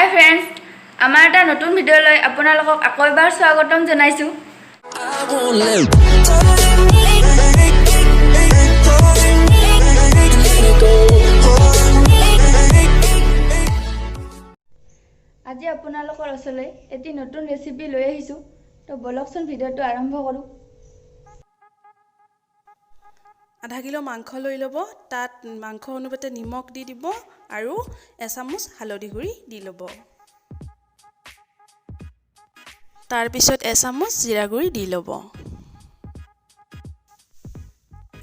হাই friends, আমাৰ এটা নতুন ভিডিঅ'লৈ আপোনালোকক আকৌ এবাৰ স্বাগতম জনাইছোঁ। আজি আপোনালোকৰ ওচৰলৈ এটি নতুন ৰেচিপি লৈ আহিছোঁ। তো বলকচোন ভিডিঅ'টো আৰম্ভ কৰোঁ। আধা কিলো মাংস লৈ ল'ব। তাত মাংস অনুপাতে নিমখ দি দিব আৰু এচামুচ হালধি গুড়ি দি ল'ব। তাৰপিছত এচামুচ জিৰা গুড়ি দি ল'ব।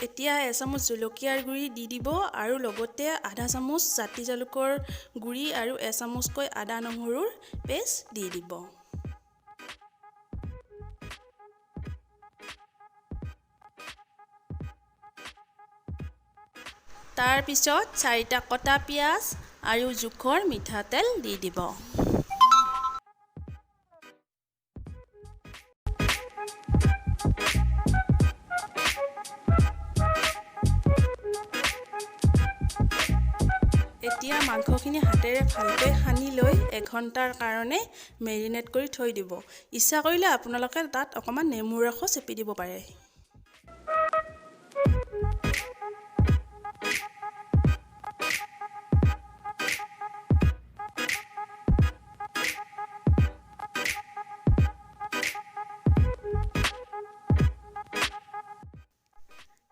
এতিয়া এচামুচ জলকীয়াৰ গুড়ি দি দিব আৰু লগতে আধা চামুচ জাতি জালুকৰ গুড়ি আৰু এচামুচকৈ আদা নহৰুৰ পেষ্ট দি দিব। তাৰপিছত 4টা কটা পিঁয়াজ আৰু জোখৰ মিঠাতেল দি দিব। এতিয়া মাংসখিনি হাতেৰে ভালকৈ সানি লৈ 1 ঘণ্টাৰ কাৰণে মেৰিনেট কৰি থৈ দিব। ইচ্ছা কৰিলে আপোনালোকে তাত অকণমান নেমুৰ ৰসো চেপি দিব পাৰে।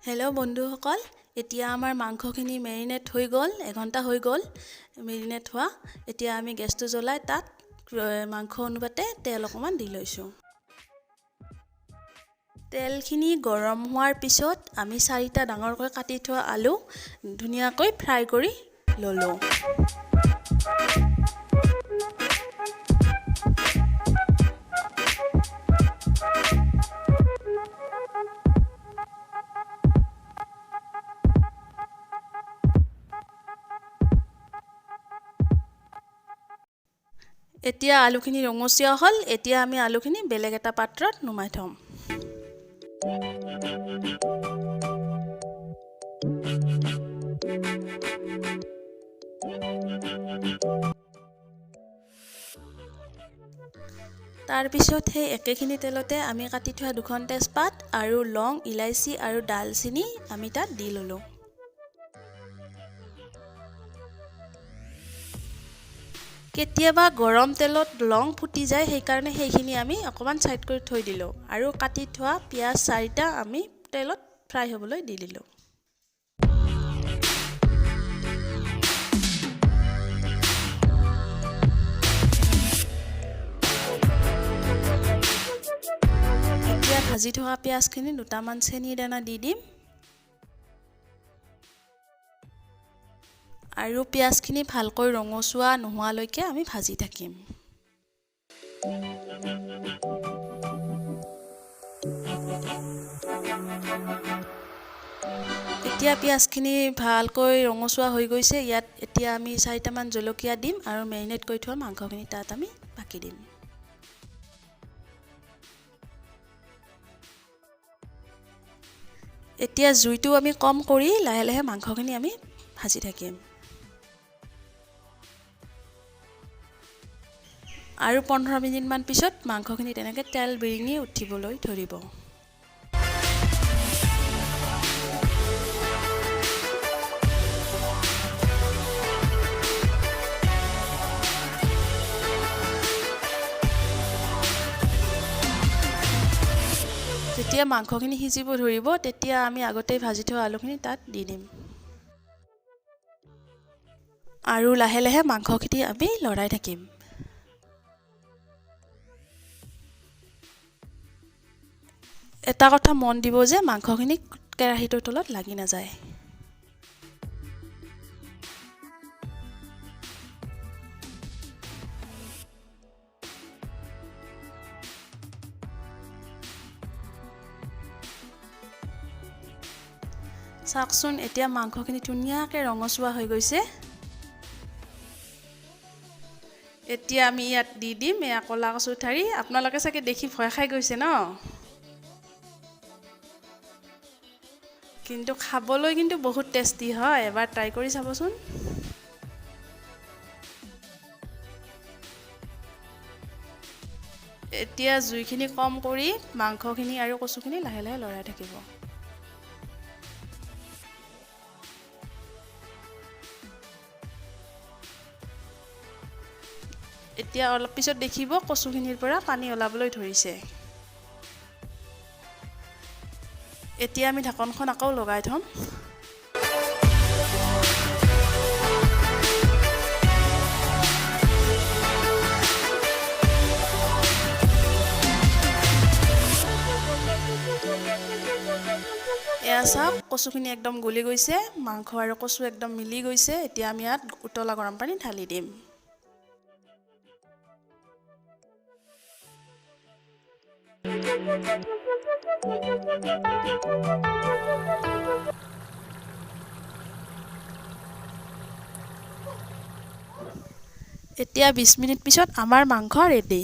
হেল্ল' বন্ধুসকল, এতিয়া আমাৰ মাংসখিনি মেৰিনেট হৈ গ'ল। 1 ঘণ্টা হৈ গ'ল মেৰিনেট হোৱা। এতিয়া আমি গেছটো জ্বলাই তাত মাংস অনুপাতে তেল অকণমান দি লৈছোঁ। তেলখিনি গৰম হোৱাৰ পিছত আমি 4টা ডাঙৰকৈ কাটি থোৱা আলু ধুনীয়াকৈ ফ্ৰাই কৰি ল'লোঁ। এতিয়া আলুখিনি ৰঙচুৱা হ'ল। এতিয়া আমি আলুখিনি বেলেগ এটা পাত্ৰত নুমাই থ'ম। তাৰপিছত সেই একেখিনি তেলতে আমি কাটি থোৱা 2খন তেজপাত আৰু লং, ইলাইচি আৰু ডালচেনি আমি তাত দি ল'লোঁ। কেতিয়াবা গৰম তেলত লং ফুটি যায়, সেইকাৰণে সেইখিনি আমি অকণমান ছাইড কৰি থৈ দিলোঁ আৰু কাটি থোৱা পিঁয়াজ 4টা আমি তেলত ফ্ৰাই হ'বলৈ দি দিলোঁ। এতিয়া ভাজি থকা পিঁয়াজখিনি 2টামান চেনিৰ দানা দি দিম আৰু পিঁয়াজখিনি ভালকৈ ৰঙচুৱা নোহোৱালৈকে আমি ভাজি থাকিম। এতিয়া পিঁয়াজখিনি ভালকৈ ৰঙচুৱা হৈ গৈছে। ইয়াত এতিয়া আমি 4টামান জলকীয়া দিম আৰু মেৰিনেট কৰি থোৱা মাংসখিনি তাত আমি বাকি দিম। এতিয়া জুইটো আমি কম কৰি লাহে লাহে মাংসখিনি আমি ভাজি থাকিম আৰু 15 মিনিটমান পিছত মাংসখিনি তেনেকৈ তেল বিৰিঙি উঠিবলৈ ধৰিব। যেতিয়া মাংসখিনি সিজিব ধৰিব, তেতিয়া আমি আগতেই ভাজি থোৱা আলুখিনি তাত দি দিম আৰু লাহে লাহে মাংসখিনি আমি লৰাই থাকিম। এটা কথা মন দিব যে মাংসখিনি কেৰাহীটোৰ তলত লাগি নাযায়। চাওকচোন, এতিয়া মাংসখিনি ধুনীয়াকৈ ৰঙচুৱা হৈ গৈছে। এতিয়া আমি ইয়াত দি দিম এয়া ক'লা কচুৰ ঠাৰি। আপোনালোকে চাগে দেখি ভয় খাই গৈছে ন? কিন্তু খাবলৈ কিন্তু বহুত টেষ্টি হয়। এবাৰ ট্ৰাই কৰি চাবচোন। এতিয়া জুইখিনি কম কৰি মাংসখিনি আৰু কচুখিনি লাহে লাহে লৰাই থাকিব। এতিয়া অলপ পিছত দেখিব কচুখিনিৰ পৰা পানী ওলাবলৈ ধৰিছে। এতিয়া আমি ঢাকনখন আকৌ লগাই থ'ম। এয়া চাওক কচুখিনি একদম গলি গৈছে, মাংস আৰু কচু একদম মিলি গৈছে। এতিয়া আমি ইয়াত উতলা গৰম পানী ঢালি দিম। এতিয়া 20 মিনিট পিছত আমাৰ মাংস ৰেডি।